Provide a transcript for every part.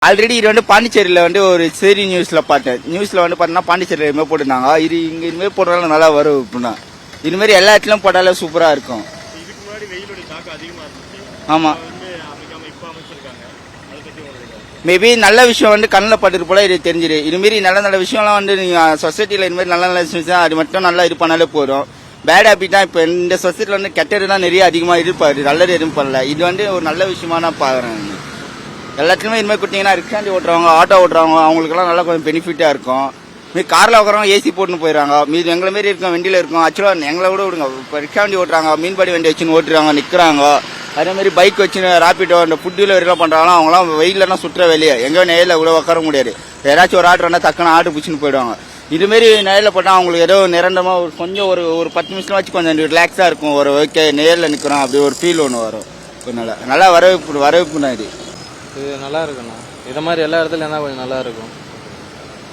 Already இது வந்து பாண்டிச்சேரியில் வந்து ஒரு சரி நியூஸில் பார்த்தேன். நியூஸில் வந்து பார்த்தீங்கன்னா பாண்டிச்சேரியில் இதுமாதிரி போட்டிருந்தாங்க. இது இங்கே இதுமாதிரி போட்டாலும் நல்லா வரும் அப்படின்னா. இதுமாரி எல்லா இடத்துலையும் போட்டாலே சூப்பராக இருக்கும். ஆமாம், மேபி நல்ல விஷயம் வந்து கண்ணில் பட்டுட்டு போல இது தெரிஞ்சிரு. இதுமாரி நல்ல நல்ல விஷயம்லாம் வந்து நீங்கள் சொசைட்டியில் இதுமாதிரி நல்ல நல்ல விஷயம் அது மட்டும் நல்லா இது பண்ணாலே போதும். பேட் ஹேபிட் தான் இப்போ இந்த சொசைட்டியில் வந்து கெட்டது தான் நிறைய அதிகமாக இருப்பாரு, நல்லது எதுவும் பண்ணல. இது வந்து ஒரு நல்ல விஷயமா நான் பார்க்குறேன். எல்லாத்துலேயுமே இதுமாதிரி கொடுத்தீங்கன்னா ரிக்ஷாண்டி ஓட்டுறவங்க, ஆட்டோ ஓட்டுறவங்க அவங்களுக்குலாம் நல்லா கொஞ்சம் பெனிஃபிட்டாக இருக்கும். மீது காரில் உட்காரவங்க ஏசி போட்டுன்னு போயிடறாங்க. மீது எங்களை மாரி இருக்கும், வண்டியில் இருக்கும். ஆக்சுவலாக எங்களை விட விடுங்க, இப்போ ரிக்ஷாண்டி ஓட்டுறாங்க, மீன்பாடி வண்டி வச்சுன்னு ஓட்டுறாங்க, நிற்கிறாங்க. அதேமாதிரி பைக் வச்சுன்னு ராப்பிட்டோ இந்த ஃபுட் டெலிவரிலாம் பண்ணுறாங்களோ அவங்களாம் வெயிலெலாம் சுற்றுற வெளியே எங்கேயோ நேரில் கூட உட்கார முடியாது. யாராச்சும் ஒரு ஆர்டர் வந்தால் டக்குன்னு ஆர்டர் பிடிச்சின்னு போயிடுவாங்க. இதுமாரி நேரில் போட்டால் அவங்களுக்கு ஏதோ நிரந்தரமாக ஒரு கொஞ்சம் ஒரு 10 நிமிஷம் வச்சு கொஞ்சம் ரிலாக்ஸாக இருக்கும். ஒரு ஓகே நேரில் நிற்கிறோம் அப்படி ஒரு ஃபீல் ஒன்று வரும். நல்லா வரவேற்பு தான் இது நல்லா இருக்குண்ணா. இதை மாதிரி எல்லா இடத்துலையும் இருந்தால் கொஞ்சம் நல்லா இருக்கும்.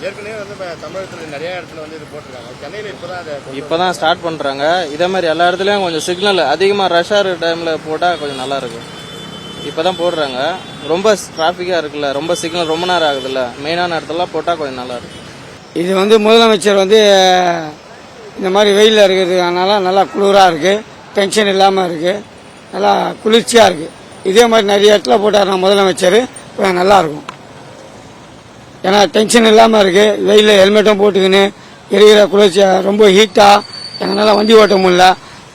ஏற்கனவே வந்து தமிழகத்தில் நிறைய இடத்துல வந்து இது போட்டிருக்காங்க. சென்னையில் இப்போதான் ஸ்டார்ட் பண்ணுறாங்க. இதே மாதிரி எல்லா இடத்துலையும் கொஞ்சம் சிக்னல் அதிகமாக ரஷ்ஷாக டைமில் போட்டால் கொஞ்சம் நல்லா இருக்கும். இப்போ தான் போடுறாங்க. ரொம்ப டிராஃபிக்காக இருக்குல்ல, ரொம்ப சிக்னல் ரொம்ப நேரம் ஆகுதுல்ல, மெயினான இடத்துலலாம் போட்டால் கொஞ்சம் நல்லா இருக்கும். இது வந்து முதலமைச்சர் வந்து இந்த மாதிரி வெயிலில் இருக்கிறதுனால நல்லா குளிராக இருக்குது, டென்ஷன் இல்லாமல் இருக்குது, நல்லா குளிர்ச்சியாக இருக்குது. இதே மாதிரி நிறைய இடத்துல போட்டாருன்னா முதலமைச்சர் நல்லாயிருக்கும். ஏன்னா டென்ஷன் இல்லாமல் இருக்குது. வெயிலில் ஹெல்மெட்டும் போட்டுக்கின்னு இருக்கிற குளிர்ச்சியாக ரொம்ப ஹீட்டாக எங்களால் வண்டி ஓட்ட முடியல.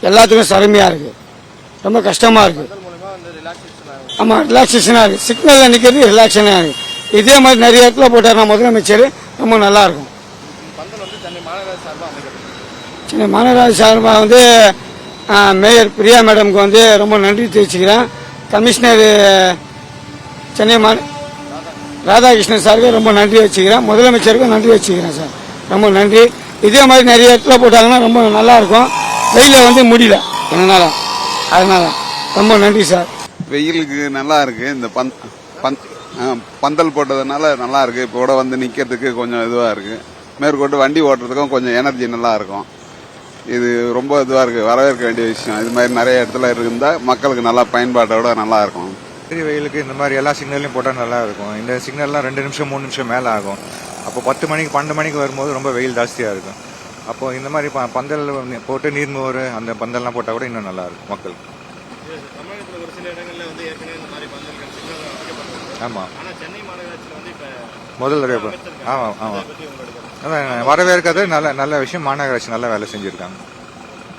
எல்லாத்துக்கும் சிரமையாக இருக்குது, ரொம்ப கஷ்டமாக இருக்குது. ஆமாம், ரிலாக்ஸேஷனாக இருக்குது. சிக்னலில் நிற்கிறது ரிலாக்ஸேஷனாக இருக்குது. இதே மாதிரி நிறைய இடத்துல போட்டாருன்னா முதலமைச்சர் ரொம்ப நல்லாயிருக்கும். சென்னை மாநகராட்சி சார்பாக வந்து மேயர் பிரியா மேடமுக்கு வந்து ரொம்ப நன்றி தெரிவிச்சுக்கிறேன். கமிஷனர் சென்னை ராதாகிருஷ்ணன் சாருக்கு ரொம்ப நன்றி வச்சுக்கிறேன். முதலமைச்சருக்கும் நன்றி வச்சுக்கிறேன் சார், ரொம்ப நன்றி. இதே மாதிரி நிறைய இடத்துல போட்டாங்கன்னா ரொம்ப நல்லாயிருக்கும். வெயிலில் வந்து முடியல என்னால், அதனால் ரொம்ப நன்றி சார். வெயிலுக்கு நல்லா இருக்கு. இந்த பந்தல் போட்டதுனால நல்லா இருக்கு. இப்போ கூட வந்து நிக்கிறதுக்கு கொஞ்சம் இதுவா இருக்கு. மேற்கொண்டு வண்டி ஓட்டுறதுக்கும் கொஞ்சம் எனர்ஜி நல்லா இருக்கும். இது ரொம்ப இதுவா இருக்கு, வரவேற்க வேண்டிய விஷயம். இது மாதிரி நிறைய இடத்துல இருந்தா மக்களுக்கு நல்லா பயன்பாட்டோட நல்லா இருக்கும். சரி, வெயிலுக்கு இந்த மாதிரி எல்லா சிக்னல்லையும் போட்டால் நல்லா இருக்கும். இந்த சிக்னல்லாம் 2 நிமிஷம் 3 நிமிஷம் மேலே ஆகும். அப்போ 10 மணிக்கு 12 மணிக்கு வரும்போது ரொம்ப வெயில் ஜாஸ்தியாக இருக்கும். அப்போ இந்த மாதிரி பந்தல் போட்டு நீர்மோர் அந்த பந்தல்லாம் போட்டால் கூட இன்னும் நல்லா இருக்கும் மக்களுக்கு. ஆமாம், முதல் தடவை. ஆமாம் ஆமாம், அதான் வரவேற்கிறது நல்ல விஷயம். மாநகராட்சி நல்ல வேலை செஞ்சுருக்காங்க.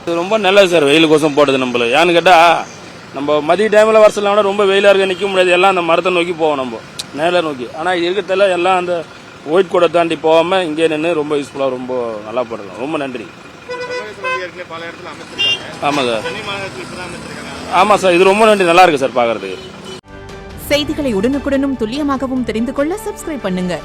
இது ரொம்ப நல்லது சார், வெயிலுக்கோசம் போடுறது. நம்மள ஏன்னு கேட்டால் நம்ம மதிய டைமில் வரலாம் கூட ரொம்ப வெயிலாக இருக்க நிற்க முடியாது. எல்லாம் அந்த மரத்தை நோக்கி போவோம், நம்ம நேரில் நோக்கி. ஆனால் இருக்கிறதுல எல்லாம் அந்த ஒயிட் கோடை தாண்டி போகாமல் இங்கே நின்று ரொம்ப யூஸ்ஃபுல்லாக ரொம்ப நல்லா போடலாம். ரொம்ப நன்றி. ஆமாம் சார், ஆமாம் சார், இது ரொம்ப நன்றி. நல்லா இருக்கு சார் பார்க்கறதுக்கு. செய்திகளை உடனுக்குடனும் துல்லியமாகவும் தெரிந்து கொள்ள சப்ஸ்கிரைப் பண்ணுங்க.